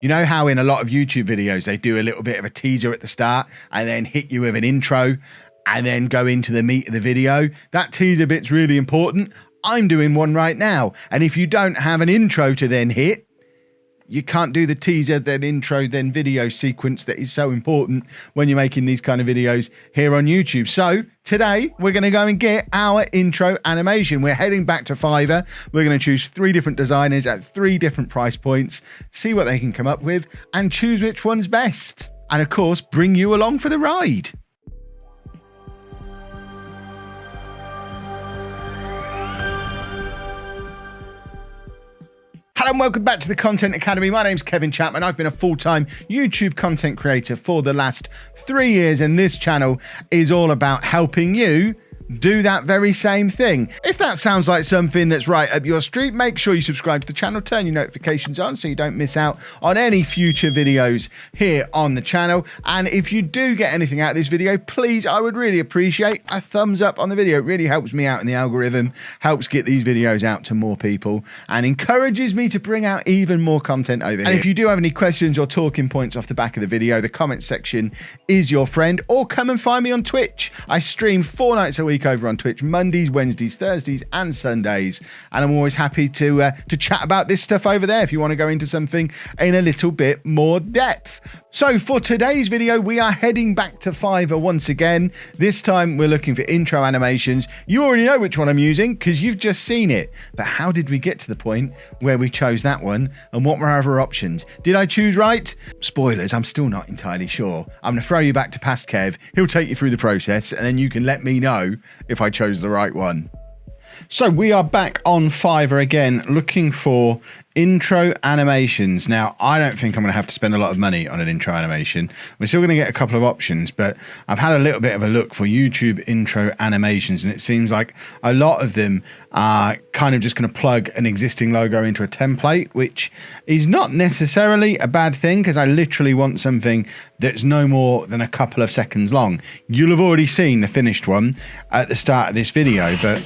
You know how in a lot of YouTube videos, they do a little bit of a teaser at the start and then hit you with an intro and then go into the meat of the video? That teaser bit's really important. I'm doing one right now. And if you don't have an intro to then hit, you can't do the teaser, then intro, then video sequence that is so important when you're making these kind of videos here on YouTube. So today we're going to go and get our intro animation. We're heading back to Fiverr. We're going to choose 3 different designers at 3 different price points, see what they can come up with and choose which one's best. And of course, bring you along for the ride. Hello and welcome back to the Content Academy. My name's Kevin Chapman. I've been a full-time YouTube content creator for the last 3 years, and this channel is all about helping you do that very same thing. If that sounds like something that's right up your street, make sure you subscribe to the channel, turn your notifications on so you don't miss out on any future videos here on the channel. And if you do get anything out of this video, please, I would really appreciate a thumbs up on the video. It really helps me out in the algorithm, helps get these videos out to more people and encourages me to bring out even more content over here. And if you do have any questions or talking points off the back of the video, the comment section is your friend, or come and find me on Twitch. I stream 4 nights a week over on Twitch, Mondays, Wednesdays, Thursdays and Sundays, and I'm always happy to chat about this stuff over there if you want to go into something in a little bit more depth. So for today's video, we are heading back to Fiverr once again. This time we're looking for intro animations. You already know which one I'm using because you've just seen it, but how did we get to the point where we chose that one, and what were our other options? Did I choose right? Spoilers, I'm still not entirely sure. I'm going to throw you back to past Kev. He'll take you through the process and then you can let me know if I chose the right one. So we are back on Fiverr again, looking for intro animations. Now, I don't think I'm going to have to spend a lot of money on an intro animation. We're still going to get a couple of options, but I've had a little bit of a look for YouTube intro animations, and it seems like a lot of them are kind of just going to plug an existing logo into a template, which is not necessarily a bad thing because I literally want something that's no more than a couple of seconds long. You'll have already seen the finished one at the start of this video, but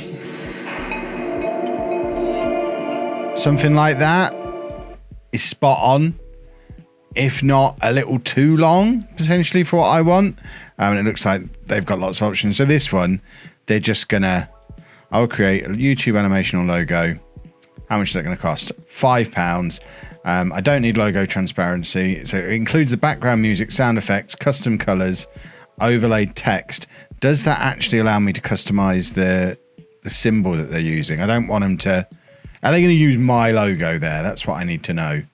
something like that is spot on, if not a little too long, potentially, for what I want. And it looks like they've got lots of options. So this one, they're just gonna, I'll create a YouTube animation or logo. How much is that gonna cost? £5. I don't need logo transparency. So it includes the background music, sound effects, custom colors, overlaid text. Does that actually allow me to customize the symbol that they're using? I don't want them to. Are they going to use my logo there? That's what I need to know.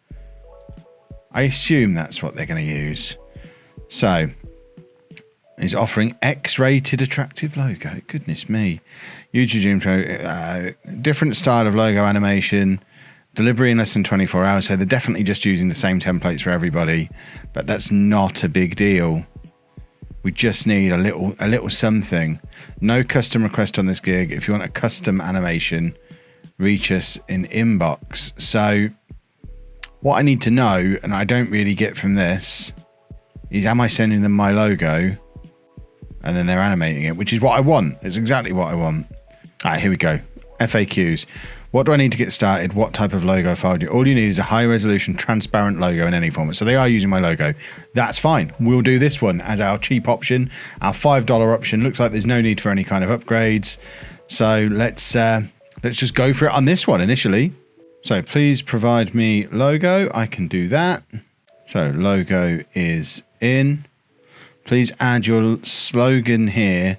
I assume that's what they're going to use. So, he's offering X-rated attractive logo. Goodness me. YouTube intro, different style of logo animation, delivery in less than 24 hours. So they're definitely just using the same templates for everybody, but that's not a big deal. We just need a little something. No custom request on this gig. If you want a custom animation, reach us in inbox. So what I need to know, and I don't really get from this, is am I sending them my logo and then they're animating it, which is what I want. It's exactly what I want. All right, here we go. FAQs. What do I need to get started? What type of logo file do you? All you need is a high resolution transparent logo in any format. So they are using my logo. That's fine. We'll do this one as our cheap option, our $5 option. Looks like there's no need for any kind of upgrades. So let's just go for it on this one initially. So please provide me logo. I can do that. So logo is in. Please add your slogan here,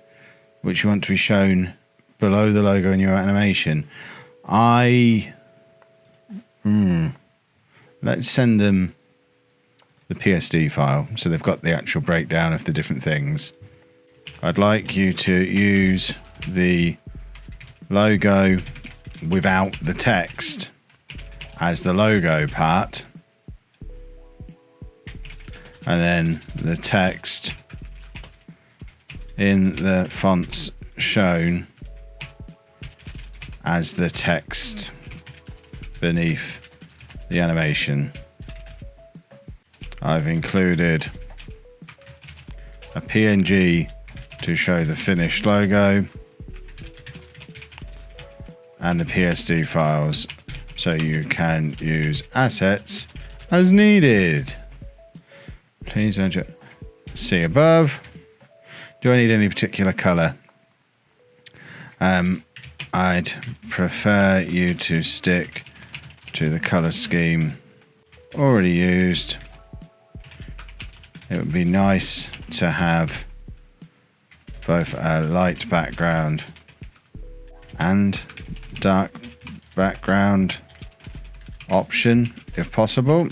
which you want to be shown below the logo in your animation. Let's send them the PSD file so they've got the actual breakdown of the different things. I'd like you to use the logo without the text as the logo part, and then the text in the fonts shown as the text beneath the animation. I've included a PNG to show the finished logo and the PSD files so you can use assets as needed. Please see above. Do I need any particular colour? I'd prefer you to stick to the colour scheme already used. It would be nice to have both a light background and dark background option if possible.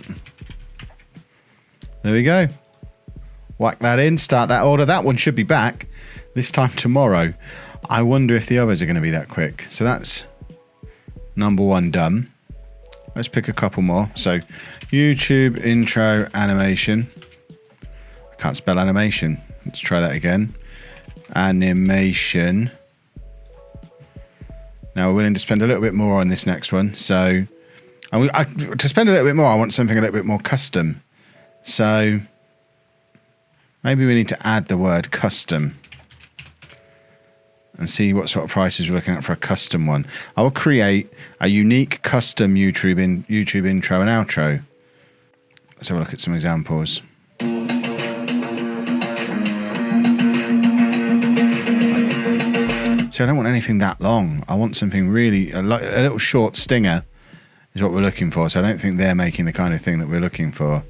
There we go. Whack that in, start that order. That one should be back this time tomorrow. I wonder if the others are going to be that quick. So that's number one done. Let's pick a couple more. So YouTube intro animation. I can't spell animation. Let's try that again. Animation. Now we're willing to spend a little bit more on this next one. So to spend a little bit more, I want something a little bit more custom. So maybe we need to add the word custom and see what sort of prices we're looking at for a custom one. I will create a unique custom YouTube intro and outro. Let's have a look at some examples. So I don't want anything that long. I want something really, a little short stinger is what we're looking for. So I don't think they're making the kind of thing that we're looking for.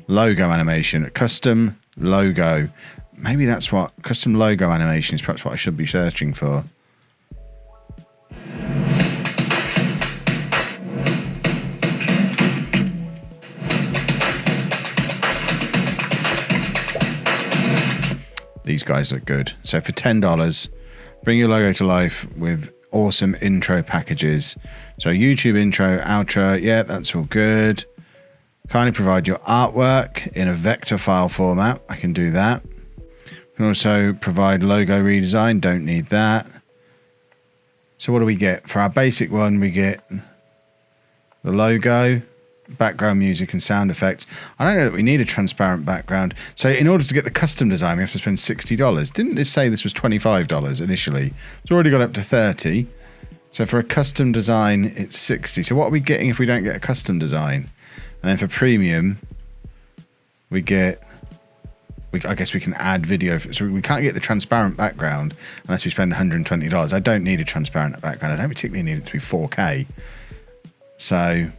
Logo animation, custom logo. Maybe that's what custom logo animation is perhaps what I should be searching for. These guys look good. So for $10, bring your logo to life with awesome intro packages. So YouTube intro, outro, yeah, that's all good. Kindly provide your artwork in a vector file format. I can do that. You can also provide logo redesign. Don't need that. So what do we get? For our basic one, we get the logo, background music and sound effects. I don't know that we need a transparent background. So in order to get the custom design, we have to spend $60. Didn't this say this was $25 initially? It's already got up to $30. So for a custom design, it's $60. So what are we getting if we don't get a custom design? And then for premium, we get, I guess we can add video. So we can't get the transparent background unless we spend $120. I don't need a transparent background. I don't particularly need it to be 4K. So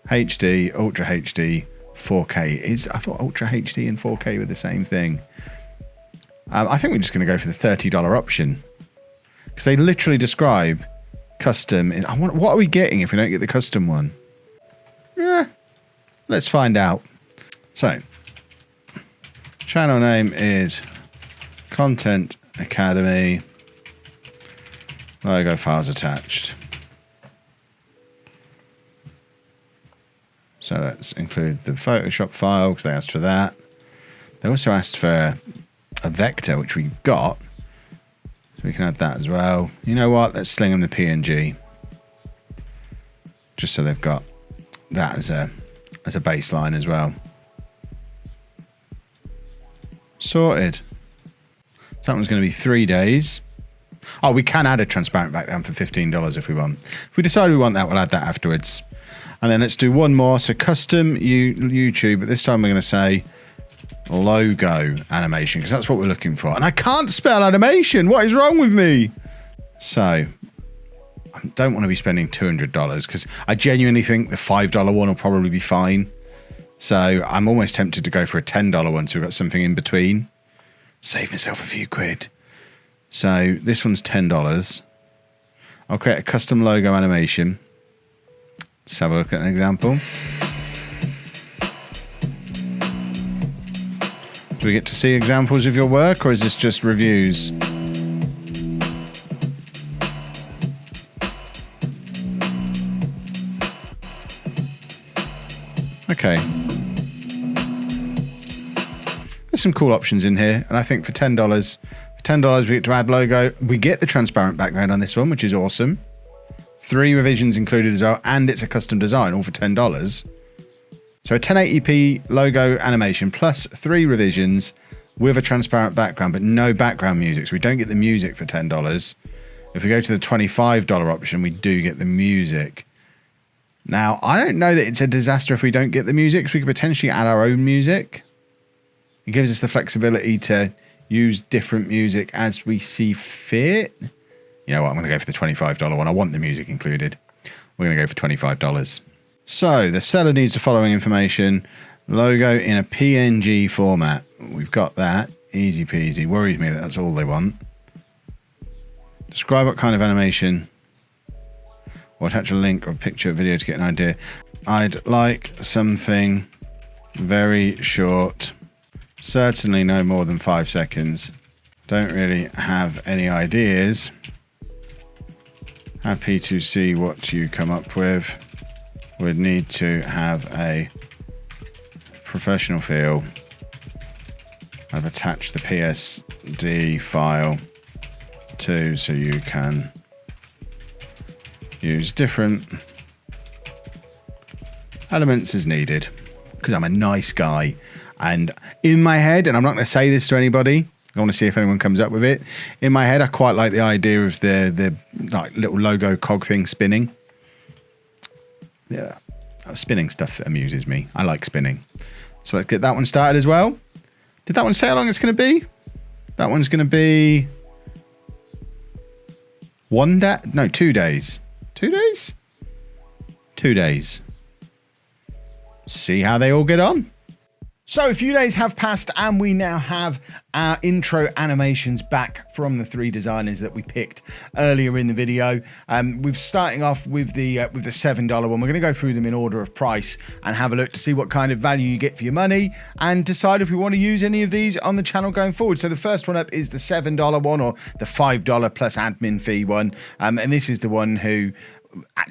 HD, Ultra HD, 4K. I thought Ultra HD and 4K were the same thing. I think we're just going to go for the $30 option. Because they literally describe custom. What are we getting if we don't get the custom one? Yeah. Let's find out. So, channel name is Content Academy. Logo files attached. So let's include the Photoshop file because they asked for that. They also asked for a vector, which we got. So we can add that as well. You know what? Let's sling them the PNG. Just so they've got that as a baseline as well. Sorted. So that one's going to be 3 days. Oh, we can add a transparent background for $15 if we want. If we decide we want that, we'll add that afterwards. And then let's do one more. So custom YouTube, but this time we're going to say logo animation because that's what we're looking for. And I can't spell animation. What is wrong with me? So I don't want to be spending $200 because I genuinely think the $5 one will probably be fine. So I'm almost tempted to go for a $10 one so we've got something in between. Save myself a few quid. So this one's $10. I'll create a custom logo animation. Let's have a look at an example. Do we get to see examples of your work or is this just reviews? Okay. There's some cool options in here, and I think for $10 we get to add logo. We get the transparent background on this one, which is awesome. 3 revisions included as well, and it's a custom design, all for $10. So a 1080p logo animation plus 3 revisions with a transparent background, but no background music. So we don't get the music for $10. If we go to the $25 option, we do get the music. Now, I don't know that it's a disaster if we don't get the music, because we could potentially add our own music. It gives us the flexibility to use different music as we see fit. You know what? I'm going to go for the $25 one. I want the music included. We're going to go for $25. So the seller needs the following information. Logo in a PNG format. We've got that. Easy peasy. Worries me that that's all they want. Describe what kind of animation. Or attach a link or a picture or video to get an idea. I'd like something very short. Certainly no more than 5 seconds. Don't really have any ideas. Happy to see what you come up with. Would need to have a professional feel. I've attached the PSD file too, so you can use different elements as needed, because I'm a nice guy. And in my head, and I'm not going to say this to anybody, I want to see if anyone comes up with it. In my head, I quite like the idea of the like little logo cog thing spinning. Yeah, spinning stuff amuses me. I like spinning. So let's get that one started as well. Did that one say how long it's going to be? That one's going to be 1 day? No, 2 days. 2 days? 2 days. See how they all get on. So a few days have passed and we now have our intro animations back from the 3 designers that we picked earlier in the video. We're starting off with the $7 one. We're going to go through them in order of price and have a look to see what kind of value you get for your money and decide if we want to use any of these on the channel going forward. So the first one up is the $7 one, or the $5 plus admin fee one. And this is the one who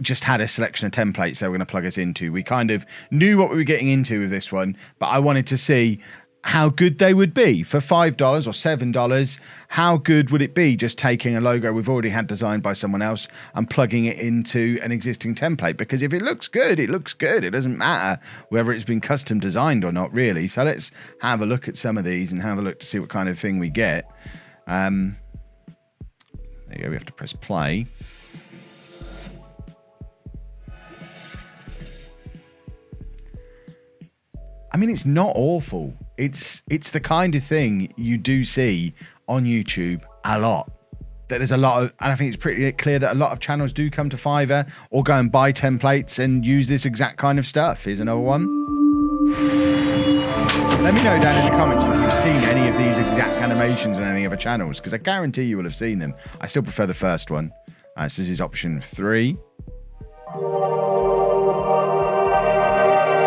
just had a selection of templates they were going to plug us into. We kind of knew what we were getting into with this one, but I wanted to see how good they would be for $5 or $7. How good would it be just taking a logo we've already had designed by someone else and plugging it into an existing template? Because if it looks good, it looks good. It doesn't matter whether it's been custom designed or not, really. So let's have a look at some of these and have a look to see what kind of thing we get. There you go. We have to press play. I mean, it's not awful. It's the kind of thing you do see on YouTube a lot. That there's a lot of, and I think it's pretty clear that a lot of channels do come to Fiverr or go and buy templates and use this exact kind of stuff. Here's another one. Let me know down in the comments if you've seen any of these exact animations on any other channels, because I guarantee you will have seen them. I still prefer the first one. So this is option 3.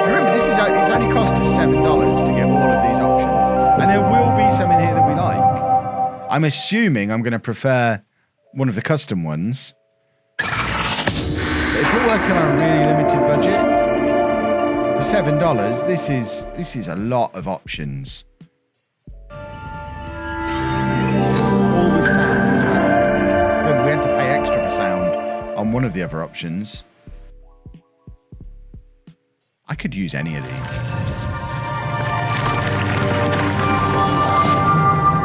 Remember, it's only cost us $7 to get all of these options, and there will be some in here that we like. I'm assuming I'm going to prefer one of the custom ones. But if we're working on a really limited budget, for $7, this is a lot of options. All with sound as well. Remember, we had to pay extra for sound on one of the other options. I could use any of these.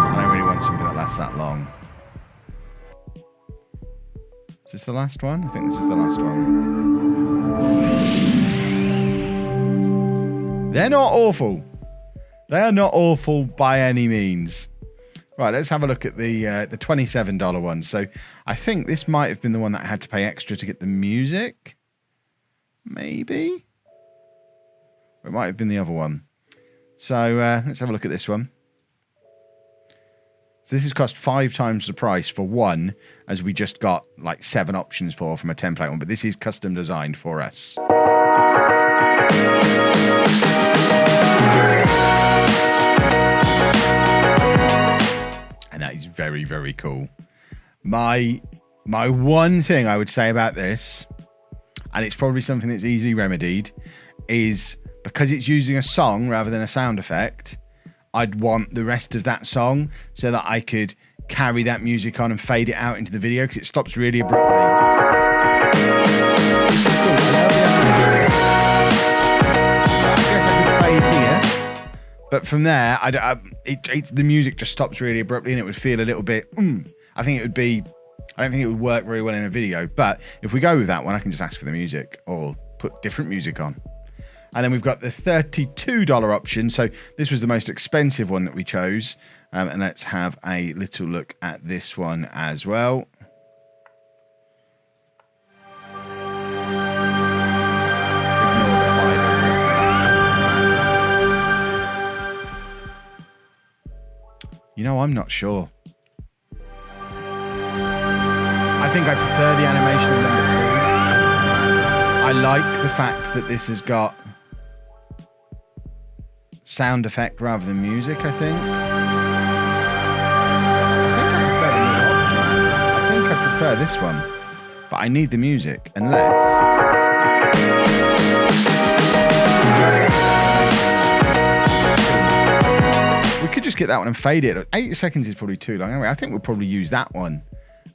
I don't really want something that lasts that long. Is this the last one? I think this is the last one. They're not awful. They are not awful by any means. Right, let's have a look at the $27 one. So I think this might have been the one that I had to pay extra to get the music. Maybe. It might have been the other one. So let's have a look at this one. So this has cost 5 times the price for one, as we just got like 7 options for from a template one. But this is custom designed for us. And that is very, very cool. My one thing I would say about this, and it's probably something that's easily remedied, is because it's using a song rather than a sound effect, I'd want the rest of that song so that I could carry that music on and fade it out into the video, because it stops really abruptly. This is cool. I guess I could fade here, but from there, the music just stops really abruptly and it would feel a little bit, I don't think it would work very well in a video, but if we go with that one, I can just ask for the music, or put different music on. And then we've got the $32 option. So this was the most expensive one that we chose. And let's have a little look at this one as well. You know, I'm not sure. I think I prefer the animation of number 2. I like the fact that this has got sound effect rather than music, I think. I think I prefer this one. But I need the music, unless... We could just get that one and fade it. 8 seconds is probably too long. Anyway, I think we'll probably use that one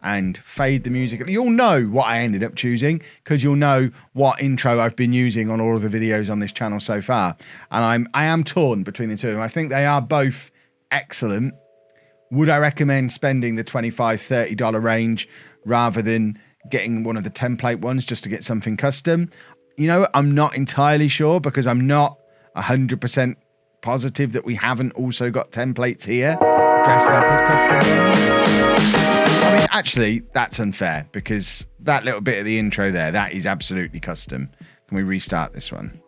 and fade the music. You'll know what I ended up choosing because you'll know what intro I've been using on all of the videos on this channel so far. And I am torn between the two of them. I think they are both excellent. Would I recommend spending the $25, $30 range rather than getting one of the template ones just to get something custom? You know, I'm not entirely sure because I'm not 100% positive that we haven't also got templates here dressed up as custom ones. I mean, actually, that's unfair because that little bit of the intro there, that is absolutely custom. Can we restart this one?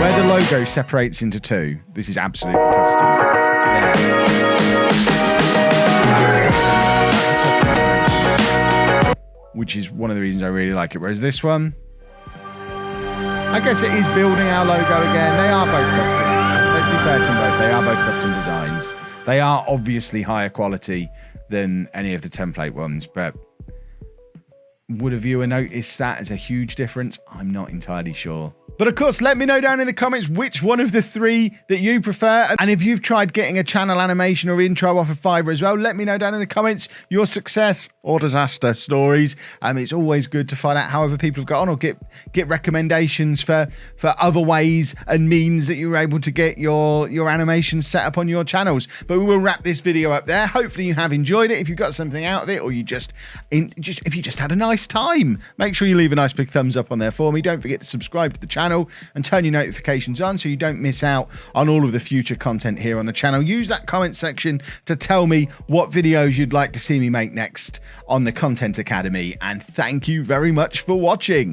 Where the logo separates into two, this is absolutely custom. There. Which is one of the reasons I really like it. Whereas this one, I guess it is building our logo again. They are both custom. Let's be fair to them both. They are both custom designs. They are obviously higher quality than any of the template ones, but would a viewer notice that as a huge difference? I'm not entirely sure. But of course, let me know down in the comments which one of the three that you prefer. And if you've tried getting a channel animation or intro off of Fiverr as well, let me know down in the comments your success or disaster stories. It's always good to find out how other people have got on or get recommendations for other ways and means that you're able to get your animations set up on your channels. But we will wrap this video up there. Hopefully you have enjoyed it. If you got something out of it or if you just had a nice time, make sure you leave a nice big thumbs up on there for me. Don't forget to subscribe to the channel and turn your notifications on so you don't miss out on all of the future content here on the channel. Use that comment section to tell me what videos you'd like to see me make next on the Content Academy, and thank you very much for watching.